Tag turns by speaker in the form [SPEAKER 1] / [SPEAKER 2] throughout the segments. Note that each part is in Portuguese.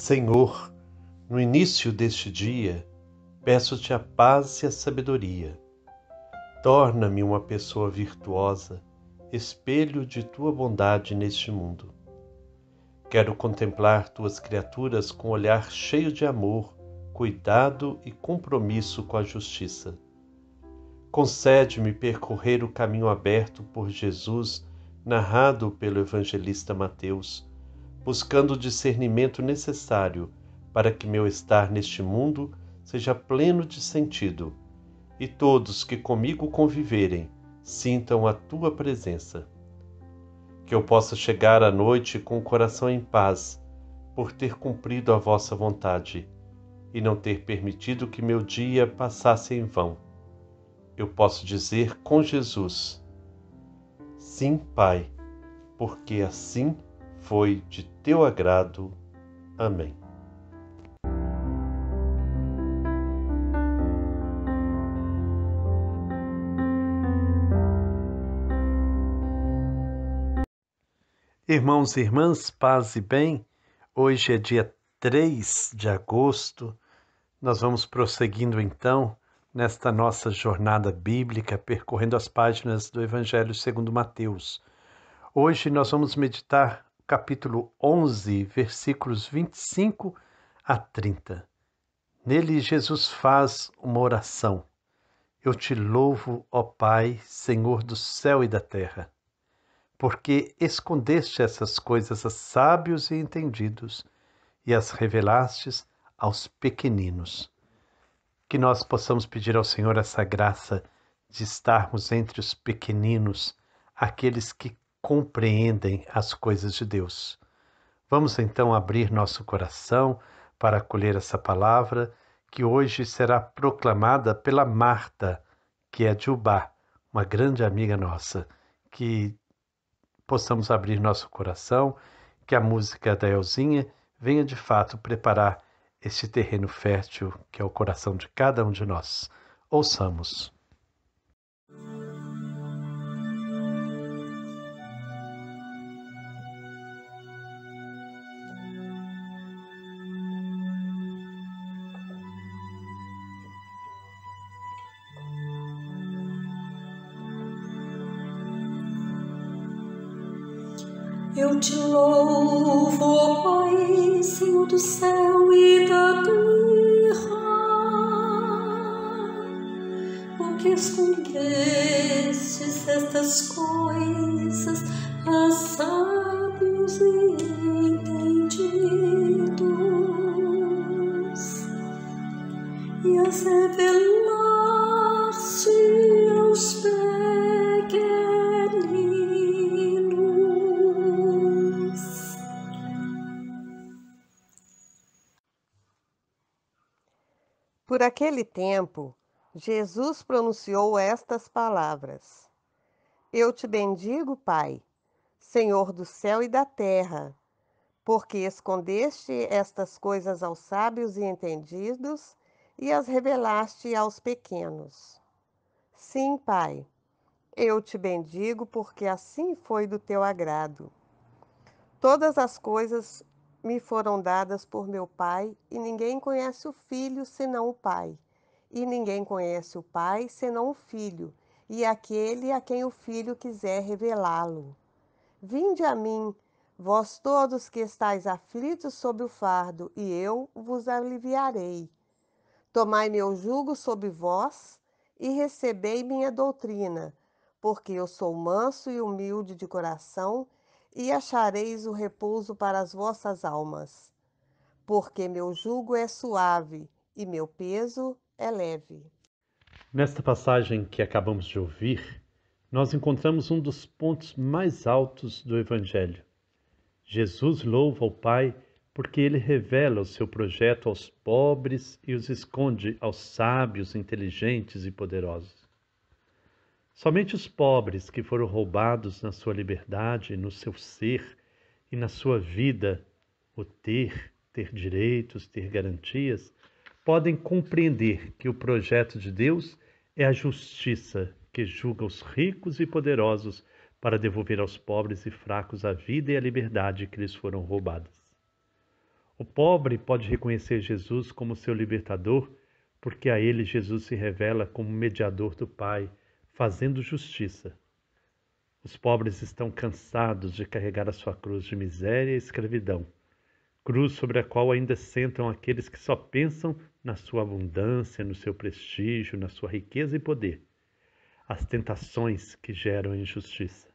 [SPEAKER 1] Senhor, no início deste dia, peço-te a paz e a sabedoria. Torna-me uma pessoa virtuosa, espelho de tua bondade neste mundo. Quero contemplar tuas criaturas com olhar cheio de amor, cuidado e compromisso com a justiça. Concede-me percorrer o caminho aberto por Jesus, narrado pelo evangelista Mateus, buscando o discernimento necessário para que meu estar neste mundo seja pleno de sentido e todos que comigo conviverem sintam a tua presença. Que eu possa chegar à noite com o coração em paz, por ter cumprido a vossa vontade e não ter permitido que meu dia passasse em vão. Eu posso dizer com Jesus: sim, Pai, porque assim foi de teu agrado. Amém. Irmãos e irmãs, paz e bem, hoje é dia 3 de agosto, nós vamos prosseguindo então nesta nossa jornada bíblica, percorrendo as páginas do Evangelho segundo Mateus. Hoje nós vamos meditar o capítulo 11, versículos 25 a 30. Nele Jesus faz uma oração. Eu te louvo, ó Pai, Senhor do céu e da terra, porque escondeste essas coisas a sábios e entendidos e as revelastes aos pequeninos. Que nós possamos pedir ao Senhor essa graça de estarmos entre os pequeninos, aqueles que compreendem as coisas de Deus. Vamos então abrir nosso coração para acolher essa palavra que hoje será proclamada pela Marta, que é de Ubá, uma grande amiga nossa. Que possamos abrir nosso coração, que a música da Elzinha venha de fato preparar este terreno fértil que é o coração de cada um de nós. Ouçamos.
[SPEAKER 2] Eu te louvo, ó Pai, Senhor do céu e da terra, porque escondestes estas coisas a sábios e entendidos e as revelaste aos pequeninos.
[SPEAKER 3] Por aquele tempo, Jesus pronunciou estas palavras: Eu te bendigo, Pai, Senhor do céu e da terra, porque escondeste estas coisas aos sábios e entendidos e as revelaste aos pequenos. Sim, Pai, eu te bendigo porque assim foi do teu agrado. Todas as coisas me foram dadas por meu Pai, e ninguém conhece o Filho senão o Pai. E ninguém conhece o Pai senão o Filho, e aquele a quem o Filho quiser revelá-lo. Vinde a mim, vós todos que estáis aflitos sob o fardo, e eu vos aliviarei. Tomai meu jugo sobre vós e recebei minha doutrina, porque eu sou manso e humilde de coração, e achareis o repouso para as vossas almas. Porque meu jugo é suave e meu peso é leve.
[SPEAKER 1] Nesta passagem que acabamos de ouvir, nós encontramos um dos pontos mais altos do Evangelho. Jesus louva ao Pai porque ele revela o seu projeto aos pobres e os esconde aos sábios, inteligentes e poderosos. Somente os pobres que foram roubados na sua liberdade, no seu ser e na sua vida, o ter direitos, ter garantias, podem compreender que o projeto de Deus é a justiça que julga os ricos e poderosos para devolver aos pobres e fracos a vida e a liberdade que lhes foram roubadas. O pobre pode reconhecer Jesus como seu libertador, porque a ele Jesus se revela como mediador do Pai, fazendo justiça. Os pobres estão cansados de carregar a sua cruz de miséria e escravidão, cruz sobre a qual ainda sentam aqueles que só pensam na sua abundância, no seu prestígio, na sua riqueza e poder, as tentações que geram injustiça.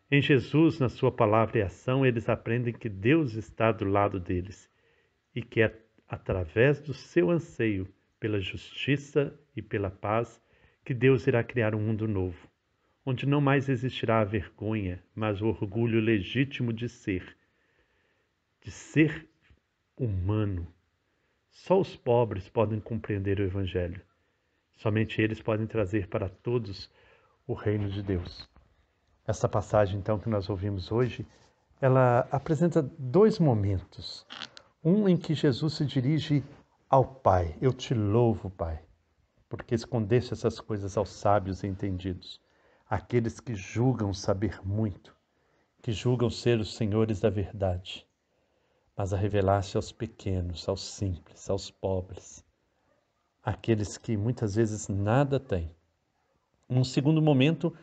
[SPEAKER 1] Em Jesus, na sua palavra e ação, eles aprendem que Deus está do lado deles e que é através do seu anseio pela justiça e pela paz que Deus irá criar um mundo novo, onde não mais existirá a vergonha, mas o orgulho legítimo de ser humano. Só os pobres podem compreender o Evangelho. Somente eles podem trazer para todos o reino de Deus. Essa passagem, então, que nós ouvimos hoje, ela apresenta dois momentos. Um em que Jesus se dirige ao Pai. Eu te louvo, Pai, porque escondeste essas coisas aos sábios e entendidos, aqueles que julgam saber muito, que julgam ser os senhores da verdade, mas a revelaste aos pequenos, aos simples, aos pobres, aqueles que muitas vezes nada têm. Um segundo momento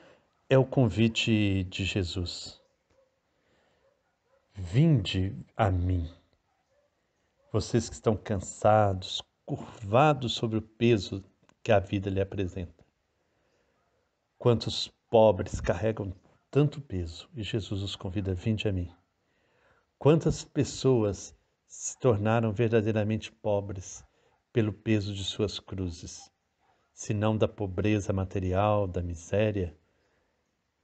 [SPEAKER 1] é o convite de Jesus. Vinde a mim, vocês que estão cansados, curvados sobre o peso que a vida lhe apresenta. Quantos pobres carregam tanto peso e Jesus os convida, vinde a mim. Quantas pessoas se tornaram verdadeiramente pobres pelo peso de suas cruzes, se não da pobreza material, da miséria,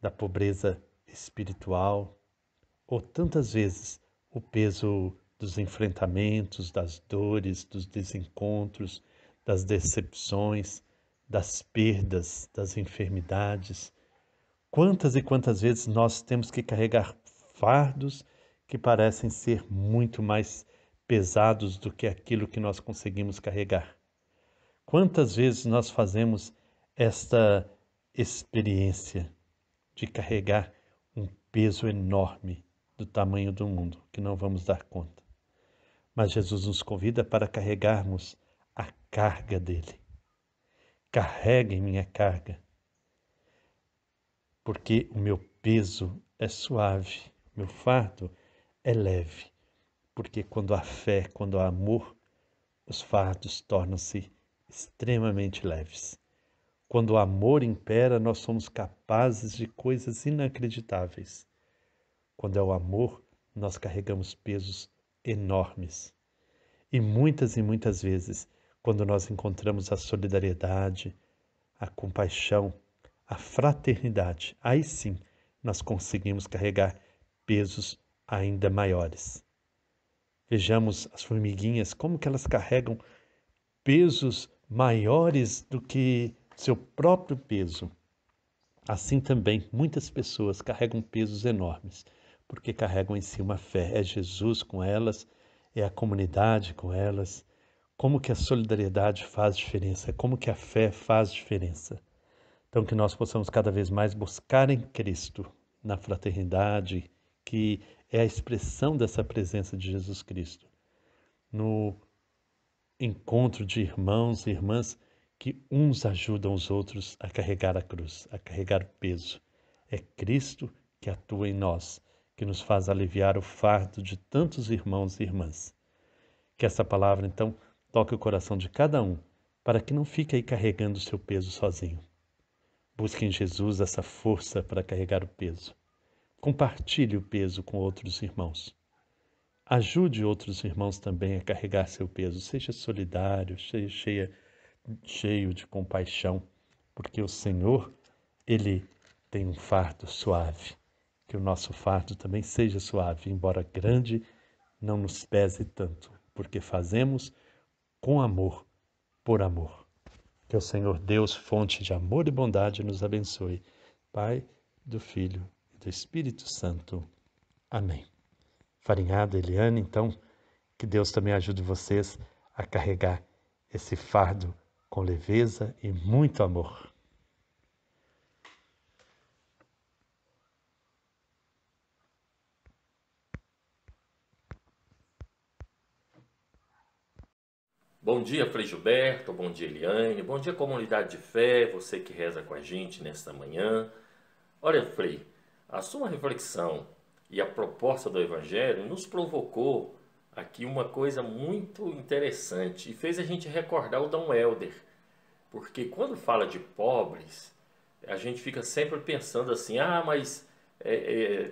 [SPEAKER 1] da pobreza espiritual, ou tantas vezes o peso dos enfrentamentos, das dores, dos desencontros, das decepções, das perdas, das enfermidades. Quantas e quantas vezes nós temos que carregar fardos que parecem ser muito mais pesados do que aquilo que nós conseguimos carregar? Quantas vezes nós fazemos esta experiência de carregar um peso enorme do tamanho do mundo, que não vamos dar conta? Mas Jesus nos convida para carregarmos a carga dele. Carreguem minha carga, porque o meu peso é suave, meu fardo é leve. Porque quando há fé, quando há amor, os fardos tornam-se extremamente leves. Quando o amor impera, nós somos capazes de coisas inacreditáveis. Quando é o amor, nós carregamos pesos enormes. E muitas vezes, quando nós encontramos a solidariedade, a compaixão, a fraternidade, aí sim nós conseguimos carregar pesos ainda maiores. Vejamos as formiguinhas, como que elas carregam pesos maiores do que seu próprio peso. Assim também, muitas pessoas carregam pesos enormes, porque carregam em si uma fé. É Jesus com elas, é a comunidade com elas. Como que a solidariedade faz diferença, como que a fé faz diferença. Então, que nós possamos cada vez mais buscar em Cristo, na fraternidade, que é a expressão dessa presença de Jesus Cristo, no encontro de irmãos e irmãs que uns ajudam os outros a carregar a cruz, a carregar o peso. É Cristo que atua em nós, que nos faz aliviar o fardo de tantos irmãos e irmãs. Que essa palavra, então, toque o coração de cada um, para que não fique aí carregando o seu peso sozinho. Busque em Jesus essa força para carregar o peso. Compartilhe o peso com outros irmãos. Ajude outros irmãos também a carregar seu peso. Seja solidário, cheio de compaixão, porque o Senhor, Ele tem um fardo suave. Que o nosso fardo também seja suave, embora grande, não nos pese tanto, porque fazemos com amor, por amor. Que o Senhor Deus, fonte de amor e bondade, nos abençoe. Pai, do Filho e do Espírito Santo. Amém. Farinhada, Eliane, então, que Deus também ajude vocês a carregar esse fardo com leveza e muito amor.
[SPEAKER 4] Bom dia, Frei Gilberto, bom dia, Eliane, bom dia, comunidade de fé, você que reza com a gente nesta manhã. Olha, Frei, a sua reflexão e a proposta do Evangelho nos provocou aqui uma coisa muito interessante e fez a gente recordar o Dom Helder, porque quando fala de pobres, a gente fica sempre pensando assim, mas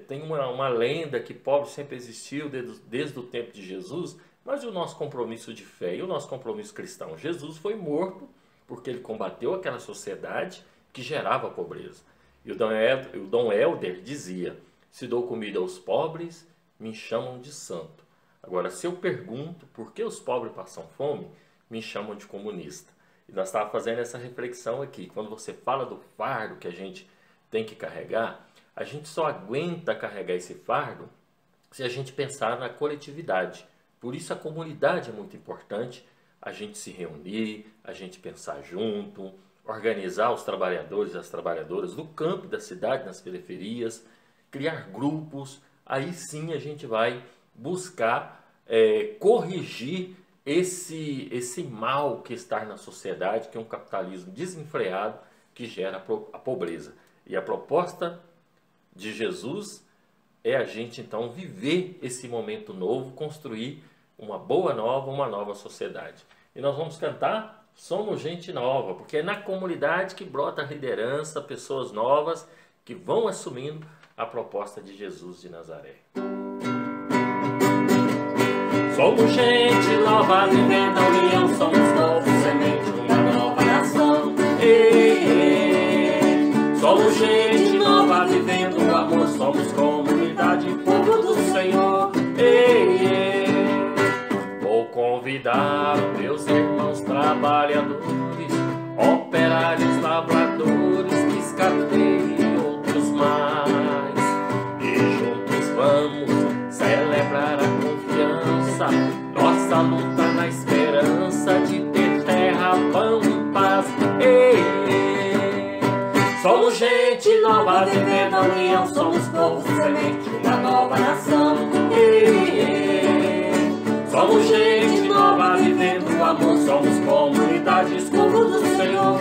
[SPEAKER 4] tem uma lenda que pobre sempre existiu desde o tempo de Jesus, mas e o nosso compromisso de fé e o nosso compromisso cristão? Jesus foi morto porque ele combateu aquela sociedade que gerava pobreza. E o Dom Helder dizia, se dou comida aos pobres, me chamam de santo. Agora, se eu pergunto por que os pobres passam fome, me chamam de comunista. E nós estávamos fazendo essa reflexão aqui. Quando você fala do fardo que a gente tem que carregar, a gente só aguenta carregar esse fardo se a gente pensar na coletividade. Por isso a comunidade é muito importante, a gente se reunir, a gente pensar junto, organizar os trabalhadores e as trabalhadoras do campo e da cidade, nas periferias, criar grupos, aí sim a gente vai buscar corrigir esse mal que está na sociedade, que é um capitalismo desenfreado que gera a pobreza. E a proposta de Jesus é a gente então viver esse momento novo, construir uma boa nova, uma nova sociedade. E nós vamos cantar Somos Gente Nova, porque é na comunidade que brota a liderança, pessoas novas que vão assumindo a proposta de Jesus de Nazaré.
[SPEAKER 5] Somos gente nova, vivendo a união, somos povo, semente, uma nova nação. Somos gente nova, vivendo o amor, somos comunidade, povo do Senhor. Vou convidar os meus irmãos trabalhadores, operários, lavradores, piscateiros e outros mais. E juntos vamos celebrar a confiança, nossa luta na esperança de ter terra, pão e paz. Somos gente nova, vivendo a união, somos povo, semente, uma nova nação. Somos gente nova, vivendo o amor, somos comunidades, povo do Senhor.